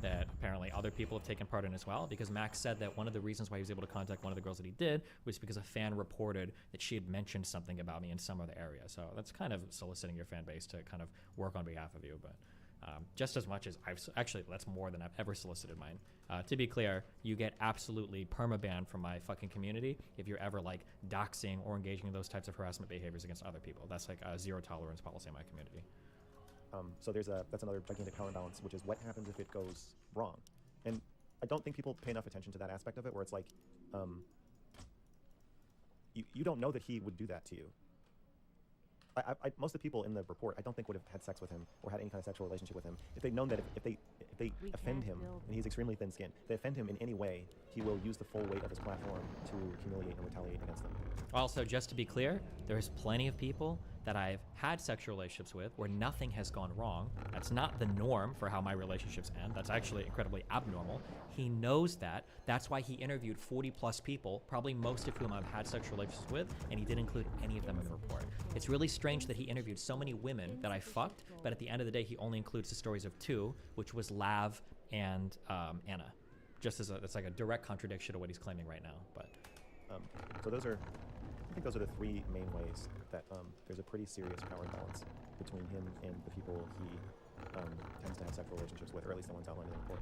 that apparently other people have taken part in as well, because Max said that one of the reasons why he was able to contact one of the girls that he did was because a fan reported that she had mentioned something about me in some other area. So that's kind of soliciting your fan base to kind of work on behalf of you. But just as much as actually, that's more than I've ever solicited mine. To be clear, you get absolutely perma-banned from my fucking community if you're ever like doxing or engaging in those types of harassment behaviors against other people. That's like a zero tolerance policy in my community. So that's another gigantic power imbalance, which is what happens if it goes wrong. And I don't think people pay enough attention to that aspect of it, where it's like, you don't know that he would do that to you. Most of the people in the report, I don't think would have had sex with him or had any kind of sexual relationship with him if they'd known that if they offend him, and he's extremely thin-skinned, if they offend him in any way, he will use the full weight of his platform to humiliate and retaliate against them. Also, just to be clear, there's plenty of people that I've had sexual relationships with where nothing has gone wrong. That's not the norm for how my relationships end. That's actually incredibly abnormal. He knows that. That's why he interviewed 40 plus people, probably most of whom I've had sexual relations with, and he didn't include any of them in the report. It's really strange that he interviewed so many women that I fucked, but at the end of the day, he only includes the stories of 2, which was Lav and Anna. Just as it's like a direct contradiction to what he's claiming right now. But so I think those are the 3 main ways that there's a pretty serious power imbalance between him and the people he tends to have sexual relationships with, or at least the ones outlined in the report.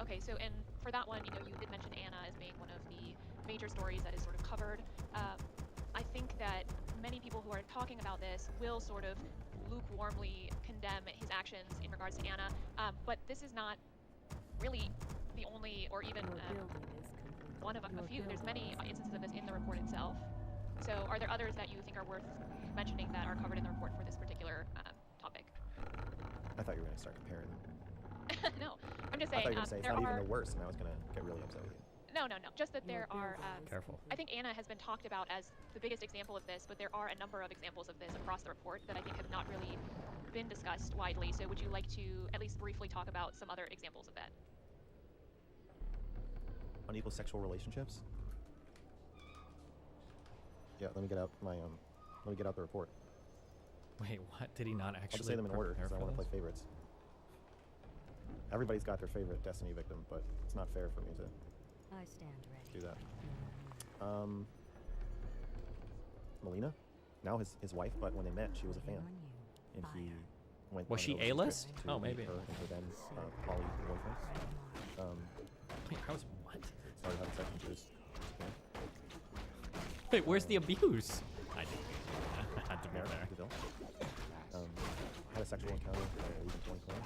Okay, so and for that one, you did mention Anna as being one of the major stories that is sort of covered. I think that many people who are talking about this will sort of lukewarmly condemn his actions in regards to Anna, but this is not really the only, or even one of a few. There's many instances of this in the report itself. So are there others that you think are worth mentioning that are covered in the report for this particular topic? I thought you were going to start comparing them. No, I'm just saying. I thought you were going to say it's not even the worst, and I was going to get really upset with you. No. Just that there are... Careful. I think Anna has been talked about as the biggest example of this, but there are a number of examples of this across the report that I think have not really been discussed widely. So would you like to at least briefly talk about some other examples of that? Unequal sexual relationships? Yeah, let me get out the report. Wait, what? Did he not actually? I'll just say them in order because I want to play favorites. Everybody's got their favorite Destiny victim, but it's not fair for me to I stand ready. do that. Melina, now his wife, but when they met, she was a fan, and he went. Was she A-list? Oh, maybe. Her and her then poly boyfriend. Wait, how was what? Started having sex when she was. Wait, where's the abuse? I had to be Married there. to Bill. Had a sexual encounter even 2020.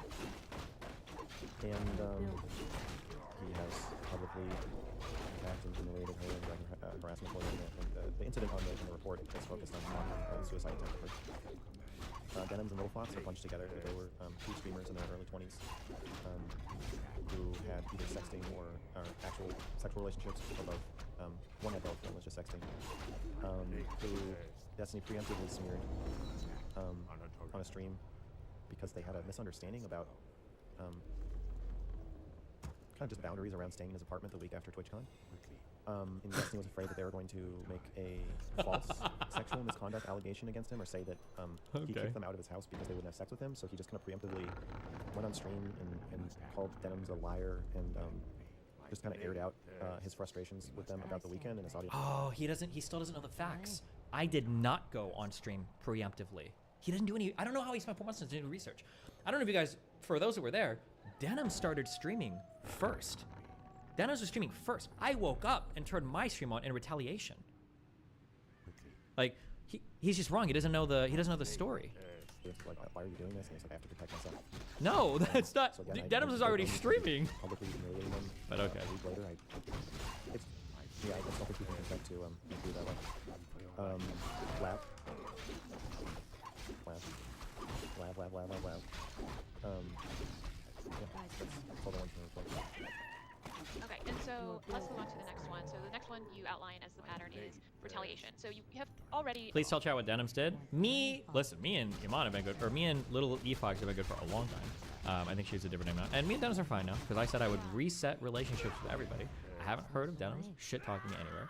And he has publicly attacked and humiliated her and done harassment for her. And the incident in the report is focused on mocking suicide attempt. Denims and Little Fox are bunched together. They were 2 streamers in their early 20s who had either sexting or actual sexual relationships, although one had both, one was just sexting, who Destiny preemptively smeared on a stream because they had a misunderstanding about kind of just boundaries around staying in his apartment the week after TwitchCon. And Destiny was afraid that they were going to make a false sexual misconduct allegation against him, or say that he kicked them out of his house because they wouldn't have sex with him. So he just kind of preemptively went on stream and called Denims a liar and just kind of aired out his frustrations with them about the weekend and his audience. Oh, he still doesn't know the facts. I did not go on stream preemptively. He didn't do any, I don't know how he spent 4 months to do research. I don't know if you guys, for those who were there, Denim started streaming first. Denims was streaming first. I woke up and turned my stream on in retaliation. Like, he's just wrong. He doesn't know the story. Like, why are you doing this? And he's like, I have to protect myself. No, that's not. So again, Denims was already streaming. Publicly humiliating him. But okay. A week later, I just don't think people can expect to do that way. Lab. Yeah, that's all the ones from the report. Okay, and so let's move on to the next one. So the next one you outline as the pattern is retaliation. So you have already... Please tell chat what Denims did. Listen, me and Iman have been good, or me and Little Efox have been good for a long time. I think she's a different name now. And me and Denims are fine now, because I said I would reset relationships with everybody. I haven't heard of Denims shit-talking me anywhere.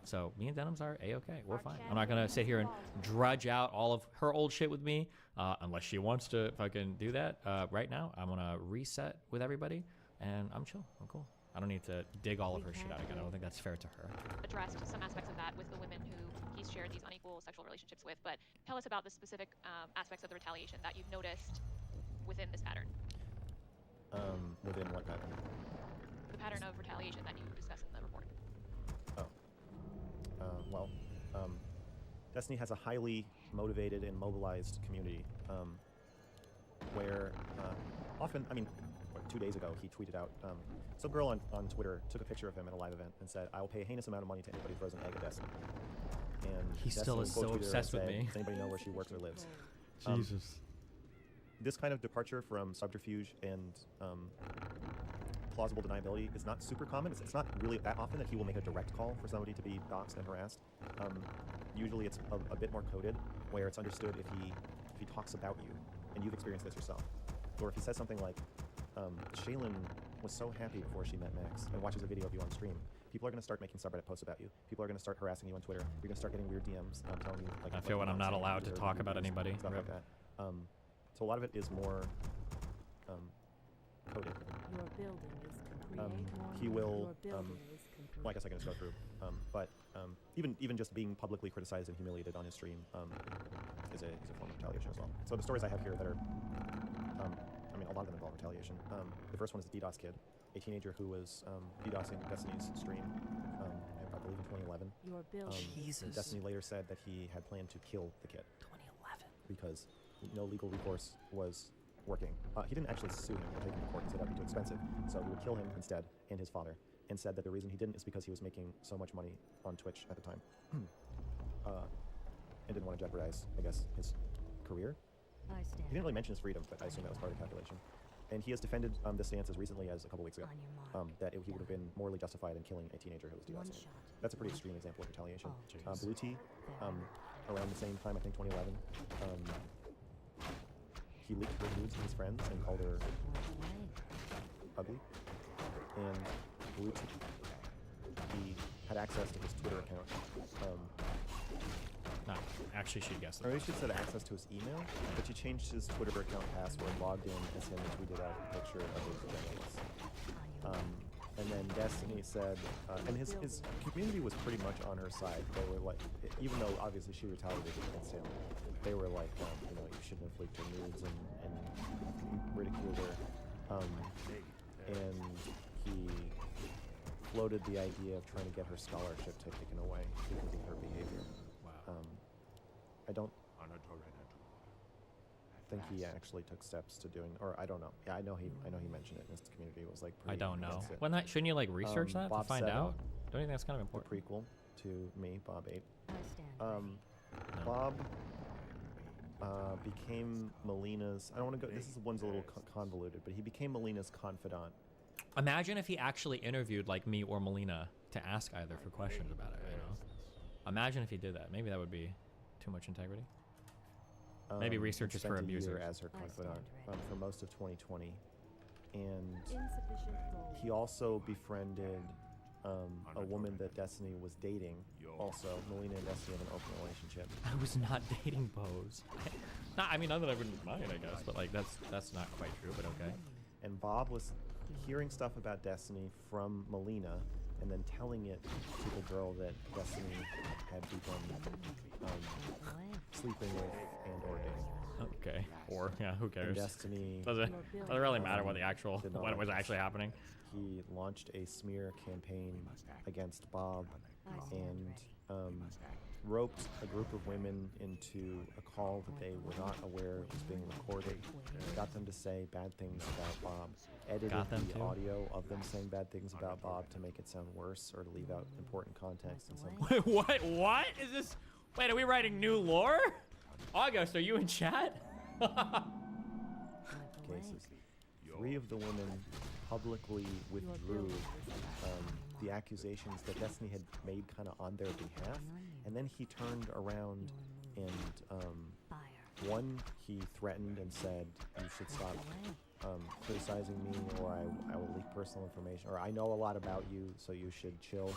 So me and Denims are a-okay. We're fine. I'm not gonna sit here and drudge out all of her old shit with me, unless she wants to fucking do that. Right now, I'm gonna reset with everybody, and I'm chill. I'm cool. I don't need to dig all of her shit out again. I don't think that's fair to her. Addressed some aspects of that with the women who he's shared these unequal sexual relationships with, but tell us about the specific aspects of the retaliation that you've noticed within this pattern. Within what pattern? The pattern of retaliation that you discuss in the report. Well, Destiny has a highly motivated and mobilized community where often, I mean, 2 days ago, he tweeted out, some girl on Twitter took a picture of him at a live event and said, I will pay a heinous amount of money to anybody who throws an egg at Destiny. And He still is so quote tweeted her and obsessed with said, me. Does anybody know where she works or lives? Jesus. This kind of departure from subterfuge and plausible deniability is not super common. It's not really that often that he will make a direct call for somebody to be doxxed and harassed. Usually it's a bit more coded, where it's understood if he talks about you, and you've experienced this yourself. Or if he says something like, Shaylin was so happy before she met Max, and watches a video of you on stream, people are going to start making subreddit posts about you. People are going to start harassing you on Twitter. You're going to start getting weird DMs telling you, like, I feel when I'm not allowed to talk about anybody. Stuff like that. So a lot of it is more coded. Your building is complete. He will, Your building is complete. well, I guess I can just go through. But even just being publicly criticized and humiliated on his stream is a form of retaliation as well. So the stories I have here that are, I mean, a lot of them involve retaliation. The first one is the DDoS kid, a teenager who was DDoSing Destiny's stream, I believe in 2011. Your building. Jesus. Destiny later said that he had planned to kill the kid 2011. because no legal recourse was working. He didn't actually sue him or take him to court. He said that'd be too expensive, so he would kill him instead and his father, and said that the reason he didn't is because he was making so much money on Twitch at the time, and didn't want to jeopardize, I guess, his career. I stand. He didn't really mention his freedom, but I assume that was part of the calculation. And he has defended this stance as recently as a couple weeks ago, On your mark. that he would have been morally justified in killing a teenager who was One DDoSing. shot. That's a pretty extreme example of retaliation. Oh, Blue Tea, around the same time, I think 2011, he leaked her nudes to his friends and called her ugly. And Blue Tea, he had access to his Twitter account. No, actually, she guessed Or it. maybe she said access to his email, but she changed his Twitter account password, logged in as him, and tweeted out a picture of his genitals. And then Destiny said, and his community was pretty much on her side. They were like, even though obviously she retaliated against him, they were like, you know, you shouldn't have leaked her nudes and ridiculed her. And he floated the idea of trying to get her scholarship taken away because of her behavior. Wow. I don't think he actually took steps to doing, or I don't know. Yeah, I know he mentioned it in his community. It was like I don't know. against it. Well, shouldn't you like research that to Bob find 7, out? Don't you think that's kind of the important? prequel to me, Bob 8. I stand. No. Bob became Melina's. I don't want to go. This one's a little convoluted, but he became Melina's confidant. Imagine if he actually interviewed like me or Melina to ask either for questions about it. You know, imagine if he did that. Maybe that would be too much integrity. Maybe research is for spent a year abusers. as her I confidant stand for most of 2020, and Insufficient gold. he also befriended a woman that Destiny was dating. Also, Melina and Destiny have an open relationship. I was not dating Bose. Nah, I mean, not that I wouldn't mind, I guess, but like that's not quite true. But okay. And Bob was hearing stuff about Destiny from Melina, and then telling it to the girl that Destiny had begun sleeping with and or dating. Okay. Or yeah, who And cares? Destiny, Doesn't really matter what the actual Did not what like was this. actually happening. he launched a smear campaign against Bob and roped a group of women into a call that they were not aware was being recorded, got them to say bad things about Bob, edited Got them the to? audio of them saying bad things about Bob to make it sound worse or to leave out important context and some Wait, what is this? Wait, are we writing new lore? August, are you in chat? cases. 3 of the women publicly withdrew the accusations that Destiny had made kind of on their behalf, and then he turned around and one, he threatened and said, you should stop criticizing me, or I will leak personal information, or I know a lot about you, so you should chill.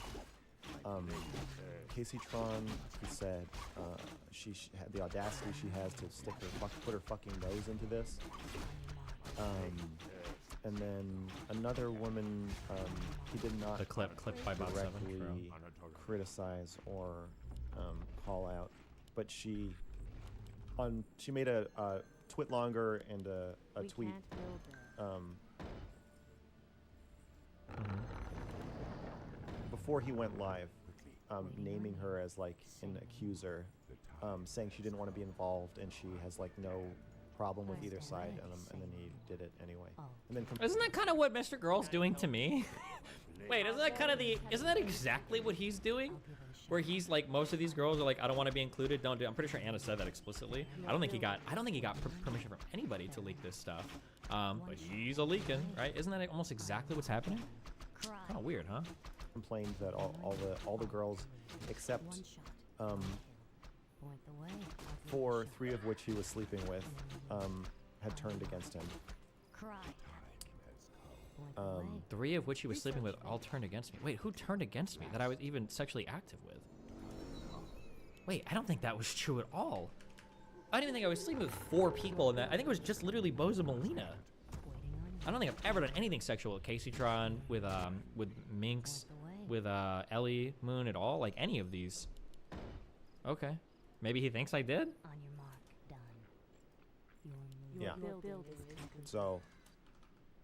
Casey Tron, he said she had the audacity she has to put her fucking nose into this. And then another woman, he did not The clip by Bob Seven. directly criticize or call out, but she made a twit longer and a We tweet can't build there. before he went live, naming her as like an accuser, saying she didn't want to be involved and she has like no problem with either side, and then he did it anyway. And then Isn't that kind of what Mr. Girl's doing to me? Wait, isn't that exactly what he's doing? Where he's like, most of these girls are like, I don't want to be included, don't do it. I'm pretty sure Anna said that explicitly. I don't think he got permission from anybody to leak this stuff. But he's a leaking, right? Isn't that almost exactly what's happening? Kind of weird, huh? complained that all the girls, except One shot. Point the way. for 3 of which he was sleeping with, had turned against him. Cry. Point the way. 3 of which he was sleeping with all turned against me. Wait, who turned against me that I was even sexually active with? Wait, I don't think that was true at all. I didn't even think I was sleeping with 4 people in that. I think it was just literally Boza Molina. I don't think I've ever done anything sexual with Casey Tron, with Minx, with Ellie Moon at all, like any of these. Okay, maybe he thinks I did. On your mark, done. Yeah. Your building is complete. So,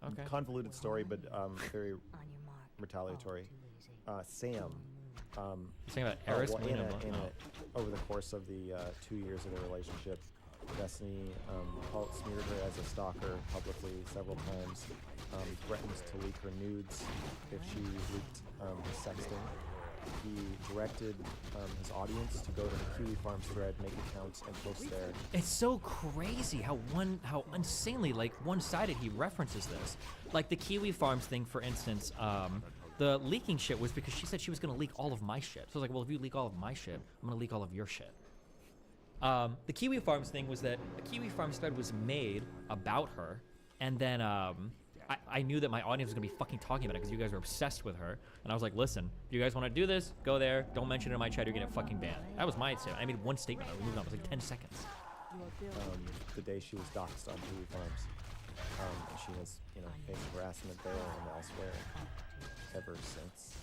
Okay. convoluted story, but very On your mark. retaliatory. All too easy. Sam. He's saying about Eris, well, Moon, Anna, and Blo- Anna, over the course of the 2 years of their relationship, Destiny smeared her as a stalker publicly several times, threatened to leak her nudes if she leaked his sexting. He directed his audience to go to the Kiwi Farms thread, make accounts, and post there. It's so crazy how insanely like one-sided he references this. Like the Kiwi Farms thing, for instance. The leaking shit was because she said she was gonna leak all of my shit. So I was like, well, if you leak all of my shit, I'm gonna leak all of your shit. The Kiwi Farms thing was that a Kiwi Farms thread was made about her, and then I knew that my audience was gonna be fucking talking about it because you guys were obsessed with her, and I was like, listen, if you guys want to do this, go there. Don't mention it in my chat. You're gonna get fucking banned. That was my statement. I made one statement. I moved on. It was like 10 seconds. The day she was doxxed on Kiwi Farms, and she has, faced harassment there and elsewhere ever since.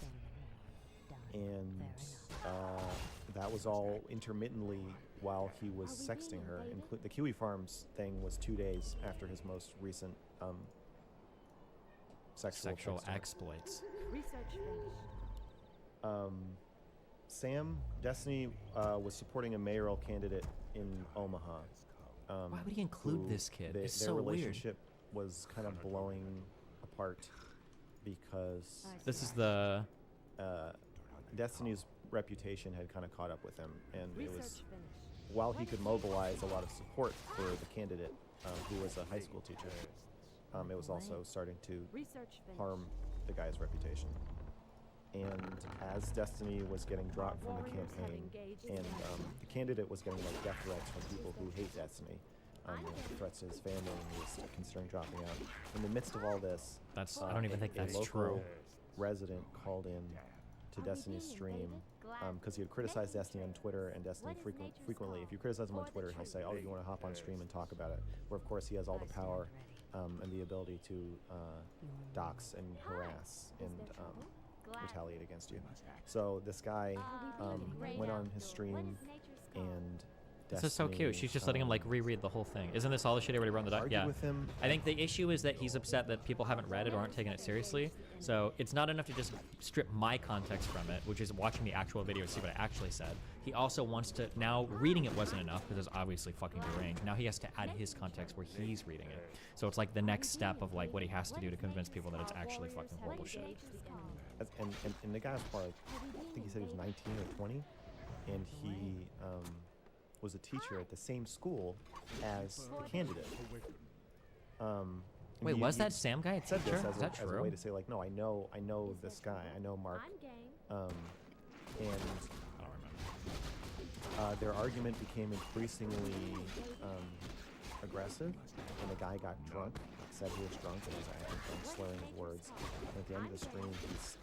And that was all intermittently while he was sexting her. The Kiwi Farms thing was 2 days after his most recent sexual text to her. exploits. Research finished. Sam, Destiny was supporting a mayoral candidate in Omaha. Why would he include who this kid? It's their so weird. relationship was kind of blowing apart because This is the Destiny's reputation had kind of caught up with him, and it was Research finished. while he could mobilize a lot of support for the candidate, who was a high school teacher, it was also starting to Research finished. harm the guy's reputation. And as Destiny was getting dropped from the campaign, and the candidate was getting like death threats from people who hate Destiny, threats to his family, and he was considering dropping out. In the midst of all this, I don't even think a that's local true. resident called in to Destiny's stream because he had criticized Destiny on Twitter, and Destiny frequently, if you criticize him on Twitter, he'll say, "Oh, you want to hop on stream and talk about it?" Where of course he has all the power and the ability to dox and harass and retaliate against you. So this guy went on his stream, and This is so cute. She's just letting him like reread the whole thing. Isn't this all the shit he already wrote in the doc? argue Yeah. with him. I think the issue is that he's upset that people haven't read it or aren't taking it seriously. So it's not enough to just strip my context from it, which is watching the actual video to see what I actually said. He also wants to, now reading it wasn't enough because it's obviously fucking deranged. Now he has to add his context where he's reading it. So it's like the next step of like what he has to do to convince people that it's actually fucking horrible shit. And the guy was probably, I think he said he was 19 or 20, and he was a teacher at the same school as the candidate. And Wait, he- was he that Sam guy a said teacher? this as Is that a true? way to say like, no, I know this guy, I know Mark, I'm game. and I don't remember. their argument became increasingly aggressive, and the guy got drunk, said he was drunk and he was acting drunk, slurring his words. And at the end of the stream,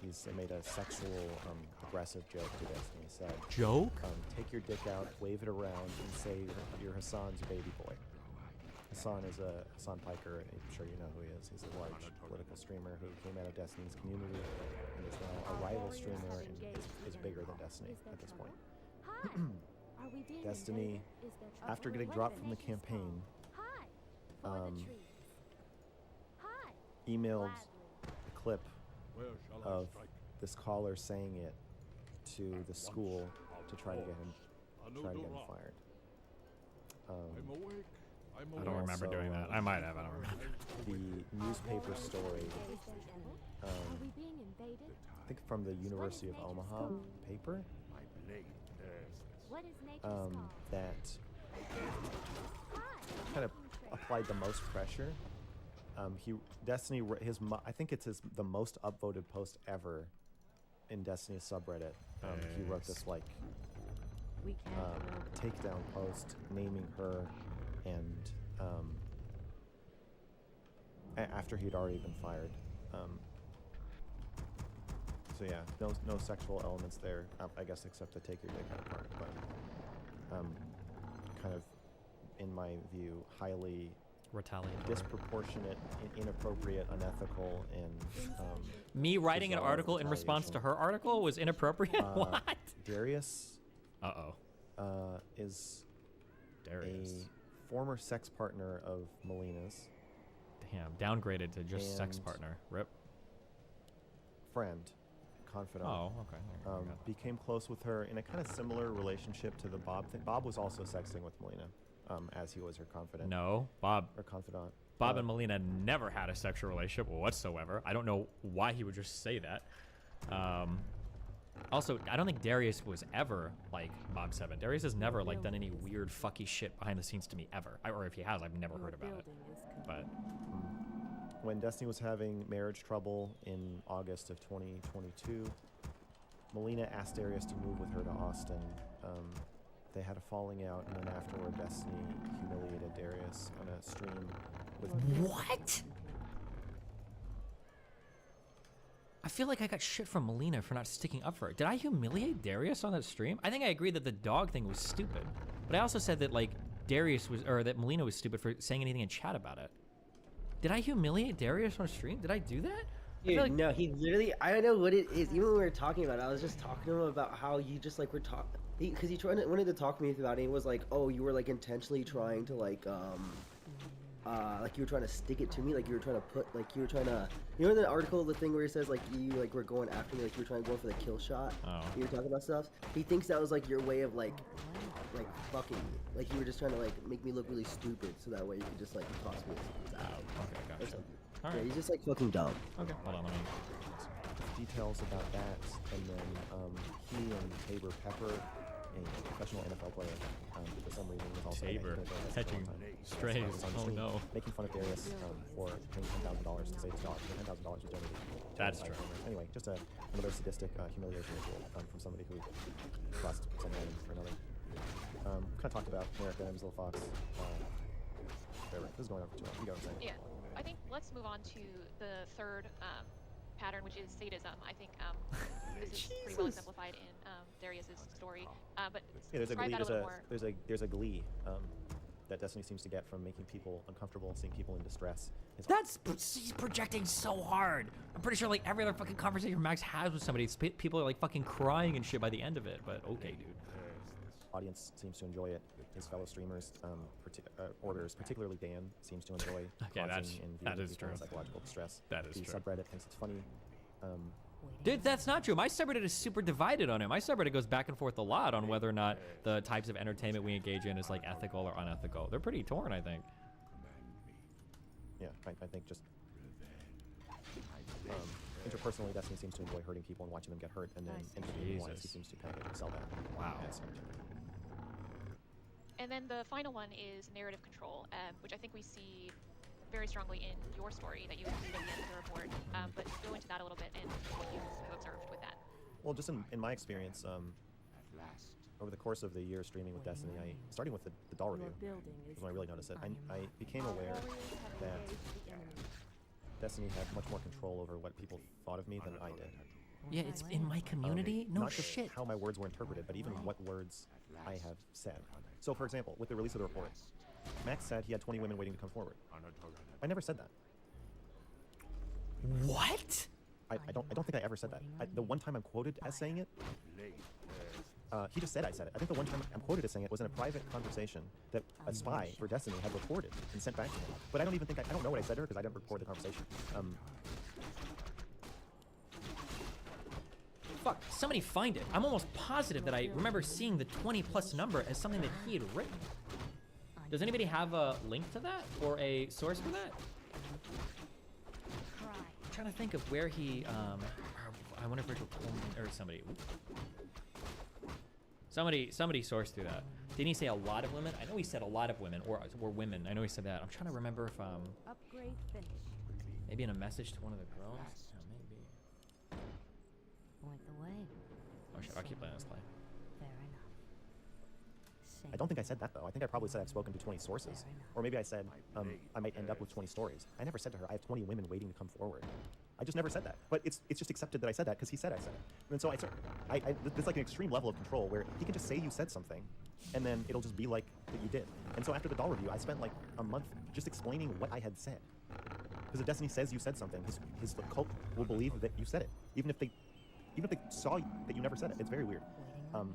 he's made a sexual, aggressive joke to Destiny. He said, Joke? take your dick out, wave it around, and say you're Hassan's baby boy. Hassan is Hassan Piker. I'm sure you know who he is. He's a large political streamer who came out of Destiny's community and is now a rival streamer and is bigger than Destiny at this point. Destiny, after getting dropped from the campaign, emailed a clip of this caller saying it to the school to try to get him fired. I don't remember doing that. I might have. I don't remember. The newspaper story, I think from the University of Omaha paper, that kind of applied the most pressure. Destiny, I think it's the most upvoted post ever in Destiny's subreddit. He wrote this like takedown post naming her, and after he'd already been fired. So yeah, no sexual elements there, I guess, except the take your dick out part. But kind of, in my view, highly retaliatory, disproportionate, inappropriate, unethical, and me writing an article in response to her article was inappropriate. What? Darius. Darius. Is a former sex partner of Melina's. Damn, downgraded to just sex partner. Rip. Friend, confidant. Oh, okay. Became close with her in a kind of similar relationship to the Bob thing. Bob was also sexting with Melina, as he was her confidant. No, Bob. Or confidant. Bob and Melina never had a sexual relationship whatsoever. I don't know why he would just say that. Also, I don't think Darius was ever like Bob 7. Darius has never like done any weird fucky shit behind the scenes to me ever. Or if he has, I've never heard about it. But when Destiny was having marriage trouble in August of 2022, Melina asked Darius to move with her to Austin. They had a falling out, and then afterward, Destiny humiliated Darius on a stream with... What? I feel like I got shit from Melina for not sticking up for her. Did I humiliate Darius on that stream? I think I agreed that the dog thing was stupid. But I also said that, like, that Melina was stupid for saying anything in chat about it. Did I humiliate Darius on stream? Did I do that? Dude, like... no, he literally, I don't know what it is. Even when we were talking about it, I was just talking to him about how you just, like, were talking, because he wanted to talk to me about it. He was like, oh, you were, like, intentionally trying to, like you were trying to stick it to me, like you were trying to put, like you were trying to, you know, in the article, the thing where he says like you like were going after me, like you were trying to go for the kill shot. Oh. You were talking about stuff. He thinks that was like your way of like fucking me, like you were just trying to like make me look really stupid, so that way you could just like toss me out. Okay, gotcha. All right. Yeah, he's just like fucking dumb. Okay, hold on, let me. Details about that, and then he and Tabor Pepper, a professional NFL player, for some reason was also Tabor catching strays. Oh no! Making fun of Darius for paying $10,000 to save his dog. $10,000 was donated. That's true. Anyway, just another sadistic humiliation ritual from somebody who crossed someone for another. Kind of talked about Merrick Benham's Little Fox. Whatever. This is going on for too long. You know what I'm saying? Yeah, I think let's move on to the third pattern, which is sadism. I think this is pretty well exemplified in Darius's story. But yeah, describe that a little more. There's a glee that Destiny seems to get from making people uncomfortable and seeing people in distress. He's projecting so hard. I'm pretty sure like every other fucking conversation Max has with somebody, people are like fucking crying and shit by the end of it. But okay, dude. Audience seems to enjoy it. His fellow streamers, orders, particularly Dan, seems to enjoy watching and viewing people in psychological distress. That is the true. Subreddit thinks it's funny. Dude, that's not true. My subreddit is super divided on it. My subreddit goes back and forth a lot on whether or not the types of entertainment we engage in is like ethical or unethical. They're pretty torn, I think. Yeah, I think just interpersonally, Destiny seems to enjoy hurting people and watching them get hurt, and then entertaining-wise, he seems to kind of sell that. Wow. As entertainment. And then the final one is narrative control, which I think we see very strongly in your story that you include at the end of the report. But go into that a little bit and what you've observed with that. Well, just in my experience, over the course of the year streaming with Destiny, starting with the doll review, is when I really noticed it. I became aware that Destiny had much more control over what people thought of me than I did. Yeah, it's in my community. No Not just shit. how my words were interpreted, but even what words I have said. So, for example, with the release of the report, Max said he had 20 women waiting to come forward. I never said that. What? I don't think I ever said that. The one time I'm quoted as saying it, he just said I said it. I think the one time I'm quoted as saying it was in a private conversation that a spy for Destiny had recorded and sent back to me. But I don't even think I don't know what I said to her because I didn't record the conversation. Fuck, somebody find it. I'm almost positive that I remember seeing the 20+ number as something that he had written. Does anybody have a link to that or a source for that? I'm trying to think of where he, I wonder if Rachel Coleman or somebody. Somebody sourced through that. Didn't he say a lot of women? I know he said a lot of women, or women. I know he said that. I'm trying to remember if Upgrade finished. maybe in a message to one of the girls. Yeah, maybe. Point the way. Oh shit! I'll keep letting this play. Fair enough. I don't think I said that though. I think I probably said I've spoken to 20 sources, or maybe I said I might end up with 20 stories. I never said to her I have 20 women waiting to come forward. I just never said that. But it's just accepted that I said that because he said I said it. And so there's like an extreme level of control where he can just say you said something, and then it'll just be like that you did. And so after the doll review, I spent like a month just explaining what I had said. Because if Destiny says you said something, his cult will believe that you said it, even if they saw that you never said it. It's very weird.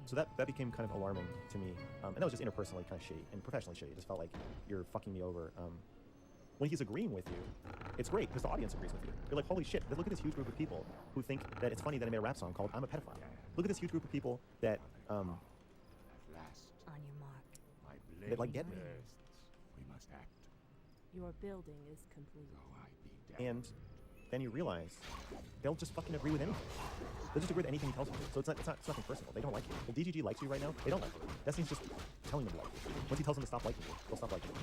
So that became kind of alarming to me, and that was just interpersonally kind of shitty and professionally shitty. It just felt like you're fucking me over. When he's agreeing with you, it's great because the audience agrees with you. You're like, holy shit, look at this huge group of people who think that it's funny that I made a rap song called I'm a Pedophile. Look at this huge group of people that On your mark. that like get me. We must act. Your building is complete. And then you realize they'll just fucking agree with anything. They'll just agree with anything he tells them to. So it's nothing personal. They don't like you. If DGG likes you right now, they don't like you. Destiny's just telling them to like you. Once he tells them to stop liking you, they'll stop liking you.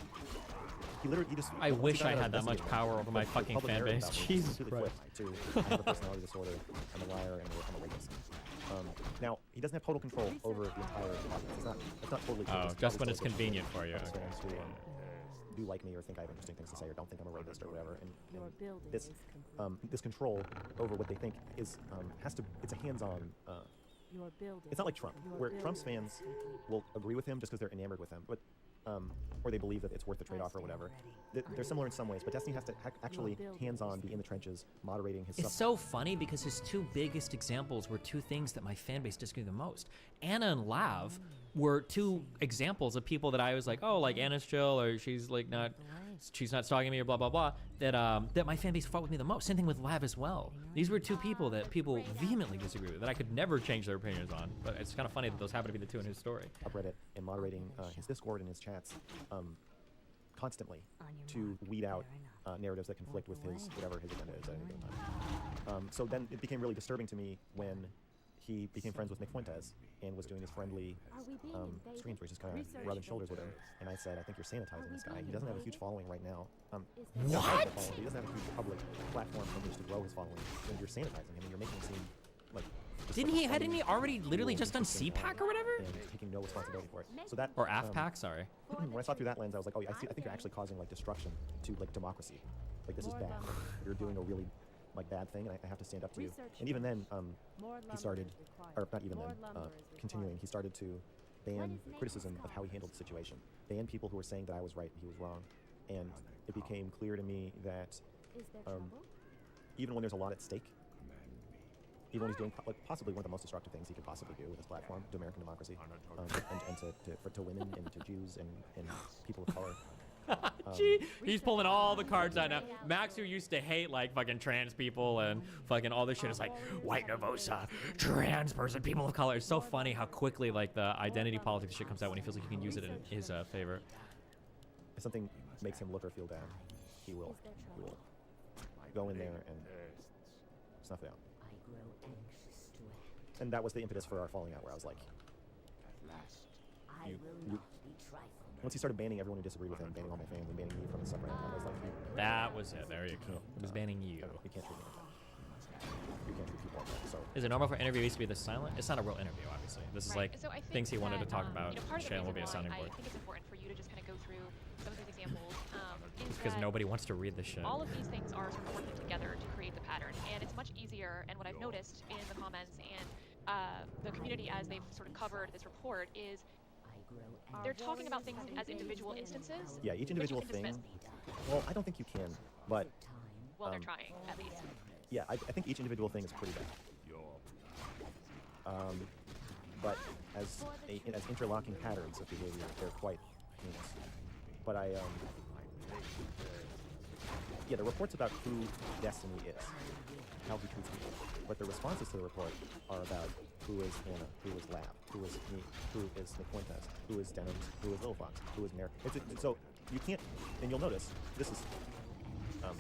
He just. I once wish he got I out of had that Destiny much game, power over my the fucking public fan narrative base. about me Jesus completely Christ. flipped to I have a personality disorder, I'm a liar, and I'm a rapist. Now, he doesn't have total control over the entire audience. It's not totally. Oh, just when it's convenient for you. Fans who do like me or think I have interesting things to say or don't think I'm a rapist or whatever. And this this control over what they think is it's a hands-on. It's not like Trump, where Trump's fans will agree with him just because they're enamored with him, but or they believe that it's worth the trade-off or whatever. They're similar in some ways, but Destiny has to actually hands-on be in the trenches, moderating his. It's so funny because his two biggest examples were two things that my fan base disagreed the most. Anna and Lav were two examples of people that I was like, oh, like Anna's chill, or she's not stalking me, or blah blah blah. That my fan base fought with me the most. Same thing with Lav as well. These were two people that people vehemently disagree with, that I could never change their opinions on. But it's kind of funny that those happen to be the two in his story. Subreddit and moderating his Discord and his chats constantly to weed out narratives that conflict with whatever his agenda is at any given time. So then it became really disturbing to me when he became friends with Nick Fuentes and was doing these friendly streams where he's just kind of rubbing shoulders with him. And I said, I think you're sanitizing this guy. He doesn't have a huge following right now. What? He doesn't have a huge public platform from which to grow his following. And you're sanitizing him and you're making him seem like... Hadn't he already literally just done CPAC or whatever? And taking no responsibility for it. So that... Or AFPAC, sorry. When I saw through that lens, I was like, oh, I think you're actually causing like destruction to like democracy. Like this is bad. You're doing a really like bad thing, and I have to stand up to you. And even then, he started, or not even then, continuing, he started to ban criticism of how he handled the situation. Ban people who were saying that I was right and he was wrong. And it became clear to me that even when there's a lot at stake, even when he's doing possibly one of the most destructive things he could possibly do with his platform to American democracy, and to women and to Jews and people of color. Gee, he's pulling all the cards out now. Max, who used to hate like fucking trans people and fucking all this shit, is like white Nervosa, trans person, people of color. It's so funny how quickly like the identity politics shit comes out when he feels like he can use it in his favor. If something makes him look or feel bad, he will go in there and snuff it out. And that was the impetus for our falling out, where I was like, once he started banning everyone who disagreed with him, banning all my fans, and banning me from the subreddit, I was like, that was it. There you go. It was banning you. You can't treat me like that. you can't treat people like that. So Is it normal for interviewees to be this silent? It's not a real interview, obviously. This is Right. like So I think things he wanted to that, talk about. You know, part of the Shane will be a reason sounding why board. I think it's important for you to just kind of go through some of these examples is Because that nobody wants to read this shit. all of these things are sort of working together to create the pattern, and it's much easier. And what I've noticed in the comments and the community as they've sort of covered this report is they're talking about things as individual instances. yeah, each which you individual can thing. dismiss. Well, I don't think you can, but Well, they're trying at least. yeah, I think each individual thing is pretty bad. But as interlocking patterns of behavior, they're quite heinous. But yeah, the report's about who Destiny is, how he treats people. But the responses to the report are about who is Anna, who is Lab, who is me, who is Nequentas, who is Denims, who is Little Fox, who is Mare. So you can't, and you'll notice, this is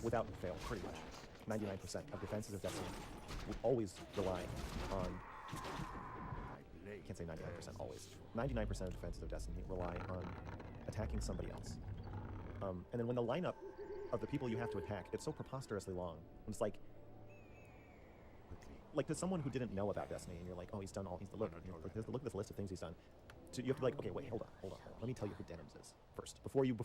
without fail, pretty much. 99% of defenses of Destiny will always rely on, I can't say 99% always, 99% of defenses of Destiny rely on attacking somebody else. And then when the lineup of the people you have to attack, it's so preposterously long. It's like to someone who didn't know about Destiny, and you're like, oh, he's done all, look at this list of things he's done. So you have to be like, okay, wait, hold on. Let me tell you who Denims is first. Before you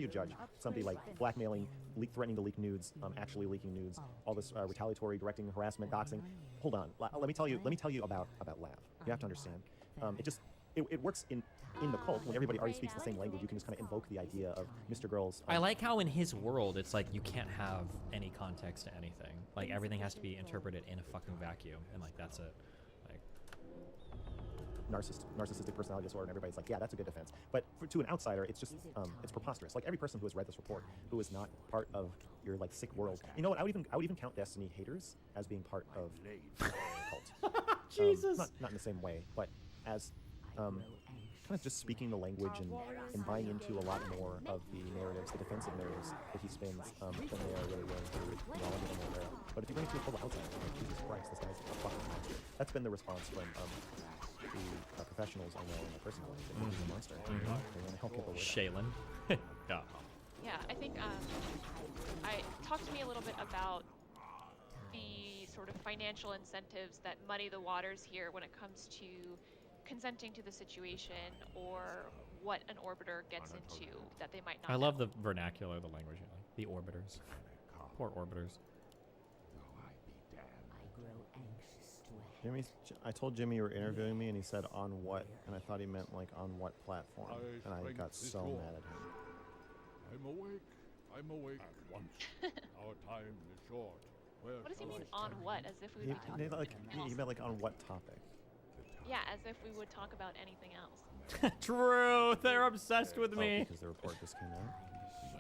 judge somebody like blackmailing, threatening to leak nudes, actually leaking nudes, all this retaliatory, directing, harassment, doxing. Hold on. Let me tell you about Lav. You have to understand. It works in the cult when everybody already speaks the same language. You can just kind of invoke the idea of Mr. Girls. I like how in his world it's like you can't have any context to anything. Like everything has to be interpreted in a fucking vacuum, and like that's it. Like narcissistic personality disorder, and everybody's like, yeah, that's a good defense. But to an outsider, it's just it's preposterous. Like every person who has read this report, who is not part of your like sick world. You know what? I would even count Destiny haters as being part of the cult. Jesus. Not in the same way, but as kind of just speaking the language and buying into a lot more of the narratives, the defensive narratives that he spins than they are really willing to acknowledge them or there. But if you bring it to a full outsider, like, Jesus Christ, this guy's a fucking monster. That's been the response from the professionals I know in my personal life. They think he's a monster. They want to help get the word out. Shaylin. Yeah. Yeah, I think talk to me a little bit about the sort of financial incentives that muddy the waters here when it comes to consenting to the situation or what an orbiter gets into that they might not I love know. the vernacular, the language, the orbiters. Poor orbiters. I told Jimmy you were interviewing me, and he said on what, and I thought he meant like on what platform, and I got so mad at him. I'm awake at once. Our time is short. Where What does he shall mean I on stand? what? As if we would be talking about anything else. He meant like on what topic? Yeah, as if we would talk about anything else. True. They're obsessed with me. Oh, because the report just came out.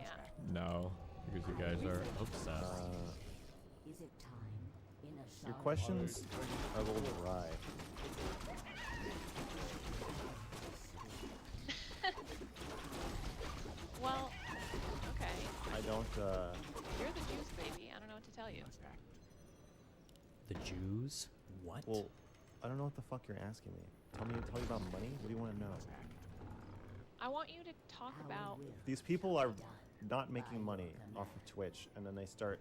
Yeah. No, because you guys are obsessed. Is it time in a Your questions are a little dry. Well, okay. I don't. You're the juice baby. I don't know what to tell you. The Jews? What? Well, I don't know what the fuck you're asking me. Tell me about money. What do you want to know? I want you to talk about These people are not making money off of Twitch, and then they start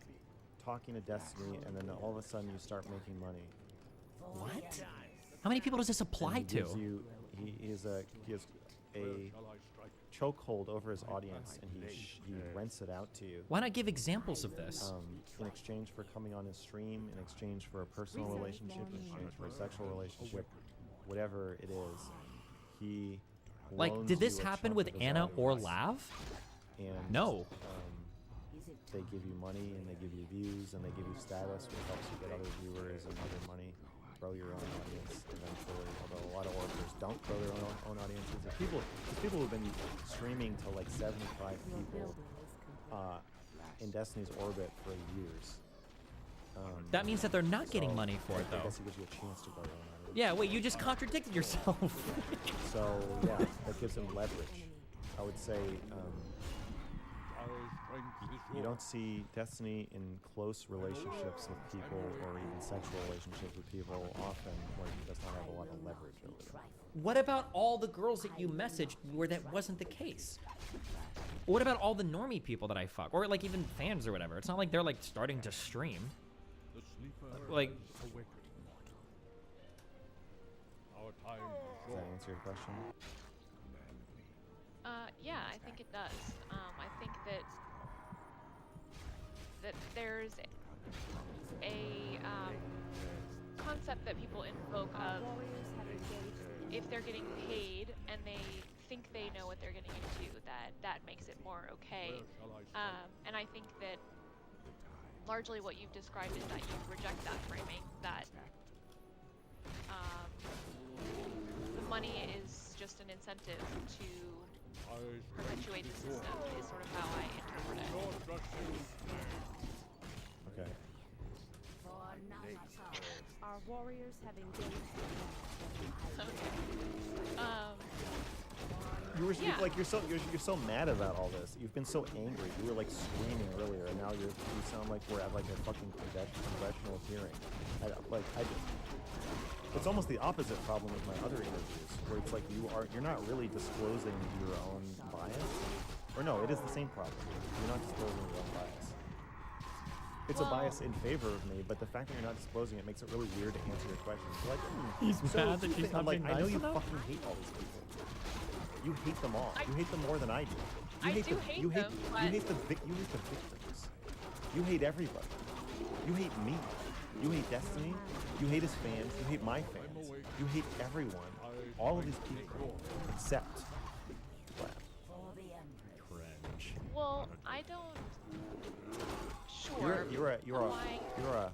talking to Destiny, and then all of a sudden you start making money. What? How many people does this apply And he to? gives you, he has a chokehold over his audience, and he rents it out to you. Why not give examples of this? In exchange for coming on his stream, in exchange for a personal relationship, in exchange for a sexual relationship, whatever it is, he Like, loans did this you a happen chunk with of his Anna or audience, Lav? And, No. they give you money, and they give you views, and they give you status, which helps you get other viewers and other money, grow your own audience eventually. Although a lot of orbiters don't grow their own audiences. There's people who've been streaming to like 75 people in Destiny's orbit for years. That means that they're not getting money for it, I though. guess it gives you a chance to grow your own audience. Yeah, wait, you just contradicted yourself. So yeah, that gives them leverage. I would say you don't see Destiny in close relationships with people or even sexual relationships with people often where he does not have a lot of leverage over them. What about all the girls that you messaged where that wasn't the case? What about all the normie people that I fuck? Or like even fans or whatever? It's not like they're like starting to stream. Like, Our time is Does that short. answer your question? Yeah, I think it does. I think that there's a concept that people invoke of if they're getting paid and they think they know what they're getting into, that makes it more okay. Where shall I start? And I think that largely what you've described is that you reject that framing, that the money is just an incentive to I perpetuate the system, is sort of how I interpret it. Your blessings. Okay. For Nashar, our warriors have engaged. You were Yeah. like you're so mad about all this. You've been so angry. You were like screaming earlier, and now you sound like we're at like a fucking congressional hearing. It's almost the opposite problem with my other interviews, where it's like you're not really disclosing your own bias. Or no, it is the same problem. You're not disclosing your own bias. It's a bias in favor of me, but the fact that you're not disclosing it makes it really weird to answer your questions. You're like, He's mad that she's I'm not like, being I know nice you enough? fucking hate all these people. You hate them all. I- You hate them more than I do. I do hate them, but- you hate the victims. You hate everybody. You hate me. You hate Destiny. You hate his fans. You hate my fans. You hate everyone. All of these people, except Flap. For the Empress. cringe. Well, I don't. Sure. You're Why? a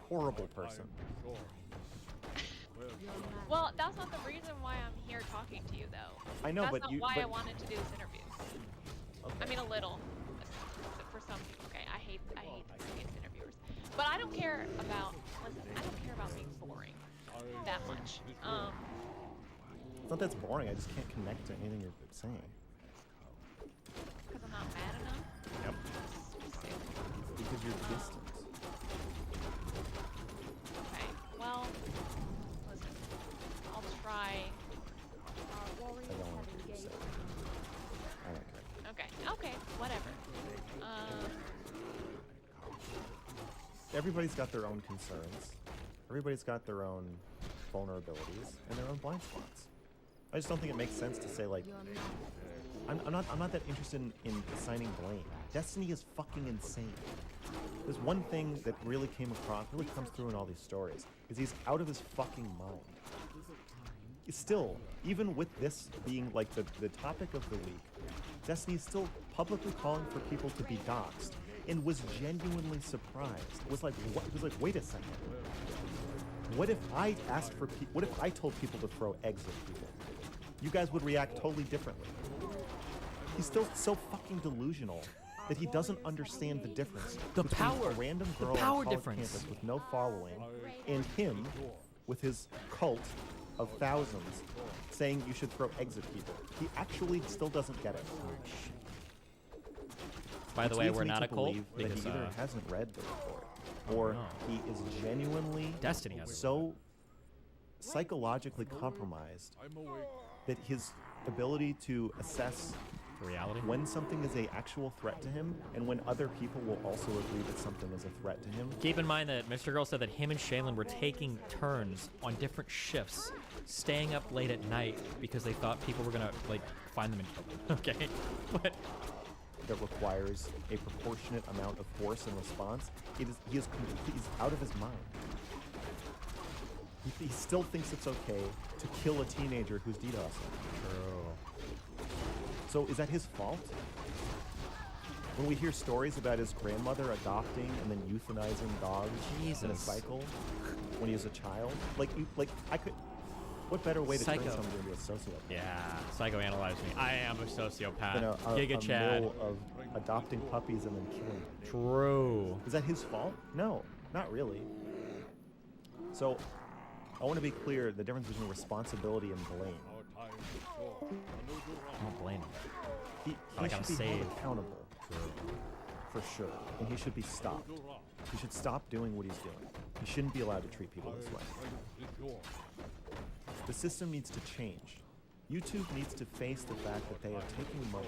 horrible person. Short. Where Well, that's not the reason why I'm here talking to you, though. I know, that's but not you. why but, I wanted to do this interview. okay. I mean, a little. For some people, okay. I hate previous interviewers, but I don't care about. Listen, I don't care about being boring that much. It's not that's boring. I just can't connect to anything you're saying. Because I'm not mad enough. Yep. Because you're distant. Okay. Well, listen. I'll try. Our warriors I don't have want you to engaged. say. I don't care. Okay. Whatever. Everybody's got their own concerns. Everybody's got their own vulnerabilities and their own blind spots. I just don't think it makes sense to say like, I'm not that interested in assigning blame. Destiny is fucking insane. There's one thing that really comes through in all these stories, is he's out of his fucking mind. Is it time? It's still, even with this being like the topic of the week, Destiny is still publicly calling for people to be doxxed and was genuinely surprised. Was like, what? Was like, wait a second. What if I asked for what if I told people to throw eggs at people? You guys would react totally differently. He's still so fucking delusional that he doesn't understand the difference The between power. a random The girl power on a college difference. campus with no following and him with his cult of thousands saying you should throw eggs at people. He actually still doesn't get it. By the Which way, leads we're me not to a cult believe that because he either hasn't read the report or no. he is genuinely Destiny has so psychologically compromised I'm awake. that his ability to assess the reality. when something is a actual threat to him and when other people will also agree that something is a threat to him. Keep in mind that Mr. Girl said that him and Shaylin were taking turns on different shifts, staying up late at night because they thought people were gonna like find them and kill them. Okay, but That requires a proportionate amount of force and response. He's out of his mind. He still thinks it's okay to kill a teenager who's DDoSing. So is that his fault? When we hear stories about his grandmother adopting and then euthanizing dogs in a Jesus. cycle when he was a child, what better way to turn Psycho. somebody into a sociopath yeah, psychoanalyze me. I am a sociopath. than a Giga Chad. mill of adopting puppies and then killing them? True. Is that his fault? No, not really. So, I want to be clear, the difference between responsibility and blame. Our time is short. I don't blame him. He Like I'm should be held saved. accountable, for sure, and he should be stopped. He should stop doing what he's doing. He shouldn't be allowed to treat people this way. Is yours. The system needs to change. YouTube needs to face the fact that they are taking money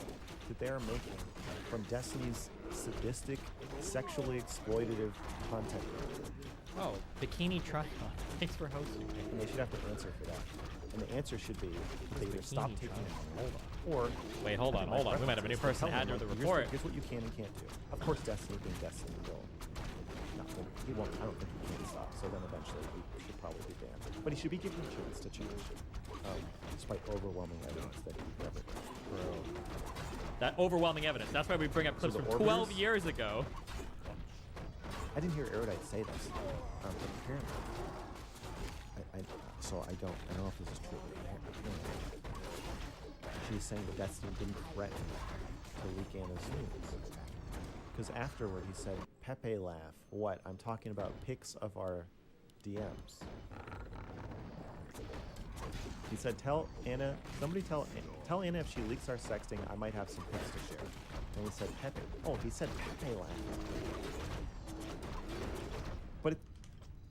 that they are making from Destiny's sadistic, sexually exploitative content. Oh, bikini try-on. Thanks for hosting. And they should have to answer for that. And the answer should be they either stop bikini taking try-on? it, or Wait, hold on. We might have a new person added to the Here's report. Here's what you can and can't do. Of course, Destiny being Destiny will. He won't. I don't think he can stop. So then eventually he should probably be banned. But he should be given a chance to change, despite overwhelming evidence that he never. Bro. That overwhelming evidence. That's why we bring up clips the from 12 orbiters? years ago. I didn't hear Erudite say this, but apparently, so I don't know if this is true, but apparently, she's saying that Destiny didn't threaten to leak Anna's news. Because afterward he said, Pepe laugh, what? I'm talking about pics of our DMs. He said, somebody tell Anna if she leaks our sexting, I might have some pics to share. And he said, Pepe. Oh, he said Pepe laugh. But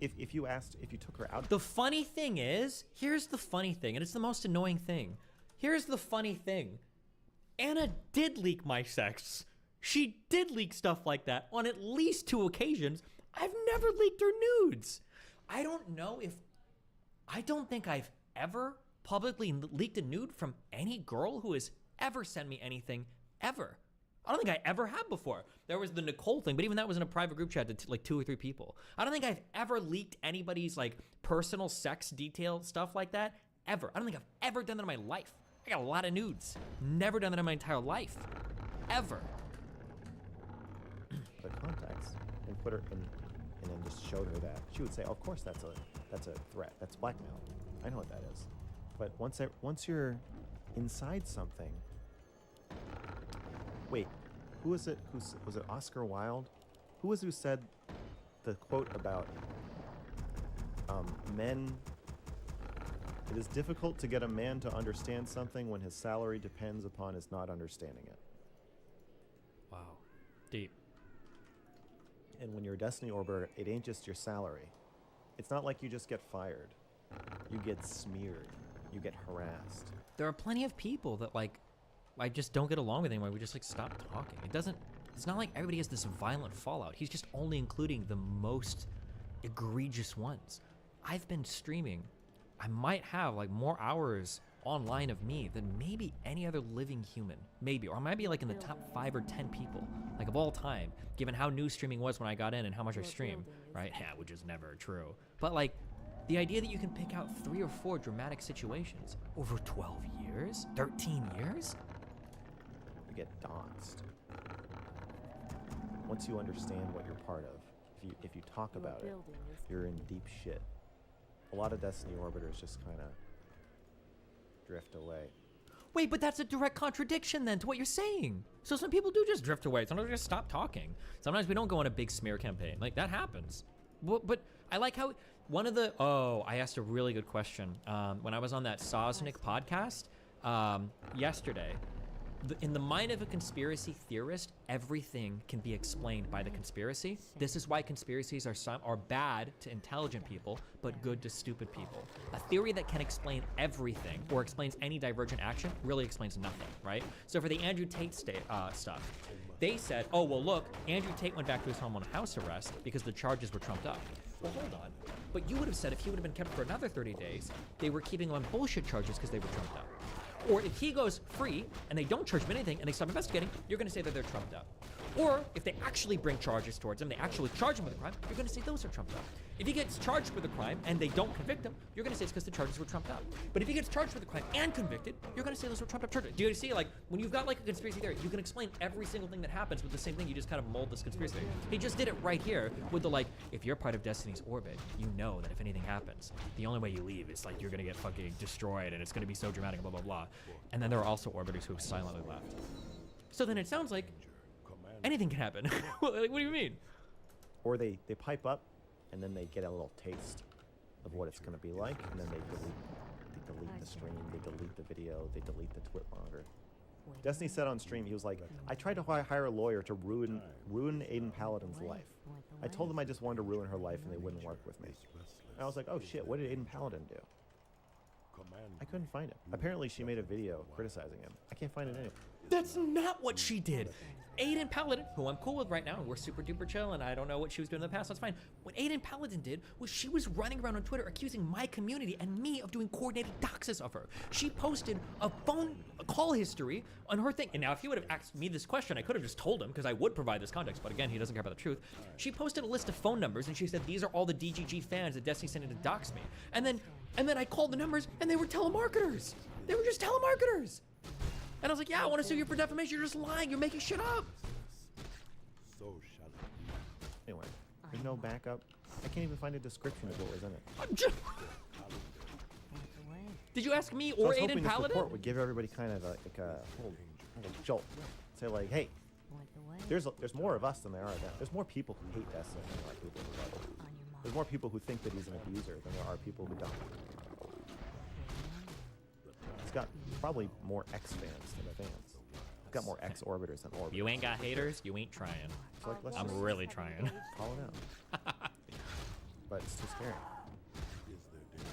if you took her out... The funny thing is, here's the funny thing, and it's the most annoying thing. Here's the funny thing. Anna did leak my sex. She did leak stuff like that on at least 2 occasions. I've never leaked her nudes. I don't think I've ever publicly leaked a nude from any girl who has ever sent me anything, ever. I don't think I ever have before. There was the Nicole thing, but even that was in a private group chat to like 2 or 3 people. I don't think I've ever leaked anybody's like personal sex detail stuff like that, ever. I don't think I've ever done that in my life. I got a lot of nudes. Never done that in my entire life. Ever. The context and put her in, and then just showed her that, she would say, oh, of course that's a threat. That's blackmail. I know what that is. But once you're inside something, wait, who was it? Was it Oscar Wilde? Who was it who said the quote about men? It is difficult to get a man to understand something when his salary depends upon his not understanding it. Wow. Deep. And when you're a Destiny Orbiter, it ain't just your salary. It's not like you just get fired. You get smeared. You get harassed. There are plenty of people that like I just don't get along with anymore. We just like stop talking. It's not like everybody has this violent fallout. He's just only including the most egregious ones. I've been streaming. I might have like more hours online of me than maybe any other living human. Maybe. Or I might be like in the top 5 or 10 people, like of all time, given how new streaming was when I got in and how much I stream, right? Yeah, which is never true. But like, the idea that you can pick out 3 or 4 dramatic situations over 12 years? 13 years? You get doxxed. Once you understand what you're part of, if you talk about it, you're in deep shit. A lot of Destiny Orbiters just kind of drift away. Wait, but that's a direct contradiction then to what you're saying. So some people do just drift away. Sometimes they just stop talking. Sometimes we don't go on a big smear campaign. Like, that happens. But I like how I asked a really good question. When I was on that Sosnick podcast yesterday, in the mind of a conspiracy theorist, everything can be explained by the conspiracy. This is why conspiracies are bad to intelligent people, but good to stupid people. A theory that can explain everything or explains any divergent action really explains nothing, right? So for the Andrew Tate stuff, they said, oh, well, look, Andrew Tate went back to his home on house arrest because the charges were trumped up. Well, hold on. But you would have said if he would have been kept for another 30 days, they were keeping him on bullshit charges because they were trumped up. Or if he goes free and they don't charge him anything and they stop investigating, you're going to say that they're trumped up. Or if they actually bring charges towards him, they actually charge him with a crime, you're going to say those are trumped up. If he gets charged with a crime and they don't convict him, you're going to say it's because the charges were trumped up. But if he gets charged with a crime and convicted, you're going to say those were trumped up charges. Do you see, like, when you've got like a conspiracy theory, you can explain every single thing that happens with the same thing. You just kind of mold this conspiracy theory. He just did it right here with the, like, if you're part of Destiny's orbit, you know that if anything happens, the only way you leave is like you're going to get fucking destroyed and it's going to be so dramatic, blah, blah, blah. And then there are also orbiters who have silently left. So then it sounds like anything can happen. Like, what do you mean? Or they pipe up, and then they get a little taste of what it's going to be like, and then they delete the stream, they delete the video, they delete the twit logger. Destiny said on stream, he was like, I tried to hire a lawyer to ruin Aiden Paladin's life. I told them I just wanted to ruin her life, and they wouldn't work with me. And I was like, oh shit, what did Aiden Paladin do? I couldn't find it. Apparently she made a video criticizing him. I can't find it anywhere. That's not what she did. Aiden Paladin, who I'm cool with right now, and we're super duper chill, and I don't know what she was doing in the past, that's fine. What Aiden Paladin did was she was running around on Twitter accusing my community and me of doing coordinated doxes of her. She posted a call history on her thing, and now if he would have asked me this question, I could have just told him, because I would provide this context, but again, he doesn't care about the truth. She posted a list of phone numbers, and she said, these are all the DGG fans that Destiny sent in to dox me. And then I called the numbers, and they were telemarketers. They were just telemarketers. And I was like, yeah, I want to sue you for defamation. You're just lying. You're making shit up. So shall it be. Anyway, there's no backup. I can't even find a description of what was in it. Did you ask me So I or was hoping Aiden this Paladin? report would give everybody kind of like a little jolt. Say like, hey, there's more of us than there are them. There's more people who hate Destiny than there are people who love it. There's more people who think that he's an abuser than there are people who don't. It's got probably more X fans than the fans. It's got more X orbiters than orbiters. You ain't got haters. You ain't trying. So like, let's I'm just really trying. call it out. But it's too scary. Is there danger?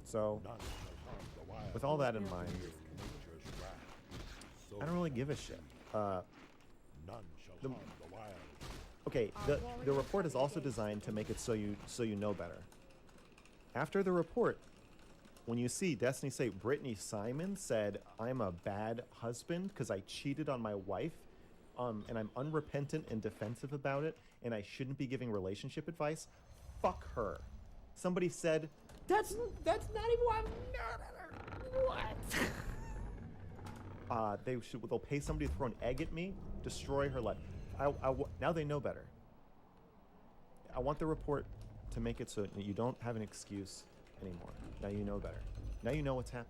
So, None shall harm the wild. with all that in mind, Nature's wrath. So I don't really give a shit. none shall the- harm the wild. Okay, the report is also designed to make it so you know better. After the report, when you see Destiny say Brittany Simon said I'm a bad husband because I cheated on my wife, and I'm unrepentant and defensive about it, and I shouldn't be giving relationship advice, fuck her. Somebody said That's not even why What? they'll pay somebody to throw an egg at me, destroy her life. Now they know better. I want the report to make it so that you don't have an excuse anymore. Now you know better. Now you know what's happening.